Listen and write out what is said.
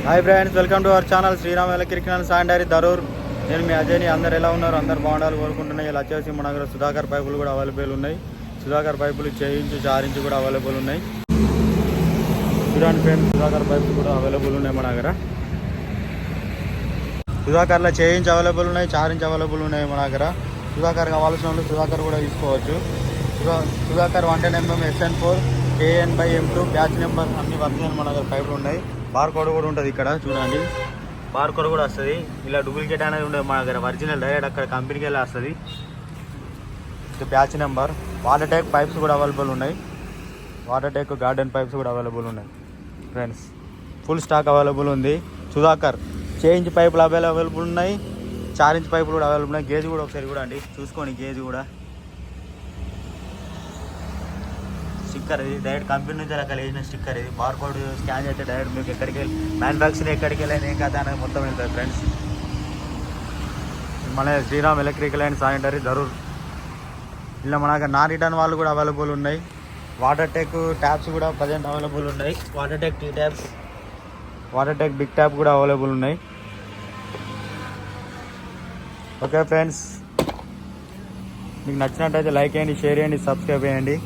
Hi friends, welcome to our channel Sriram electrical sanitary Darur. నేను మీ అజయ్ని. అందరు ఎలా ఉన్నారు? అందరు బాగుండాలి కోరుకుంటున్నాయి. ఇలా వచ్చేసి మన దగ్గర సుధాకర్ పైపులు కూడా అవైలబుల్ ఉన్నాయి. సుధాకర్ పైపులు 6 ఇంచు 4 ఇంచు కూడా అవైలబుల్ ఉన్నాయి. చూడండి ఫ్రెండ్స్, సుధాకర్ పైపులు కూడా అవైలబుల్ ఉన్నాయి మన దగ్గర. సుధాకర్లో 6 ఇంచు అవైలబుల్ ఉన్నాయి, 4 ఇంచు అవైలబుల్ ఉన్నాయి మన దగ్గర. సుధాకర్ కావాల్సిన వాళ్ళు సుధాకర్ కూడా తీసుకోవచ్చు. Sudhakar 110mm SN4 KN/M2 batch number అన్ని వర్జినల్ మన దగ్గర పైపులు ఉన్నాయి. బార్ కోడ్ కూడా ఉంటుంది ఇక్కడ చూడండి. బార్ కోడ్ కూడా వస్తుంది. ఇలా డూప్లికేట్ అనేది ఉండదు మన దగ్గర, ఒరిజినల్ డైరెక్ట్ అక్కడ కంపెనీకి వెళ్ళి వస్తుంది. Batch number. Water tank pipes కూడా అవైలబుల్ ఉన్నాయి. వాటర్ ట్యాంక్ గార్డెన్ పైప్స్ కూడా అవైలబుల్ ఉన్నాయి ఫ్రెండ్స్. ఫుల్ స్టాక్ అవైలబుల్ ఉంది. సుధాకర్ 6 ఇంచ్ పైపులు అవైలబుల్ ఉన్నాయి, 4 ఇంచ్ పైపులు కూడా అవైలబుల్ ఉన్నాయి. గేజ్ కూడా ఒకసారి కూడా అండి చూసుకోండి. గేజ్ కూడా స్టిక్కర్, ఇది డైరెక్ట్ కంపెనీ నుంచి అలా వేసిన స్టిక్కర్. ఇది బార్ కోడ్ స్కాన్ చేస్తే డైరెక్ట్ మీకు ఎక్కడికి వెళ్ళి మ్యానుఫ్యాక్చరింగ్ ఎక్కడికి వెళ్ళి ఏం కదా అనేది మొత్తం వెళ్తుంది ఫ్రెండ్స్. మన శ్రీరామ్ ఎలక్ట్రికల్ అండ్ శానిటరీ దరూర్. ఇలా మన నాన్ రిటర్న్ వాళ్ళు కూడా అవైలబుల్ ఉన్నాయి. వాటర్ టెక్ ట్యాప్స్ కూడా ప్రజెంట్ అవైలబుల్ ఉన్నాయి. Water tech T taps, water tech big tap కూడా అవైలబుల్ ఉన్నాయి. ఓకే ఫ్రెండ్స్, మీకు నచ్చినట్టయితే లైక్ చేయండి, షేర్ చేయండి, సబ్స్క్రైబ్ చేయండి.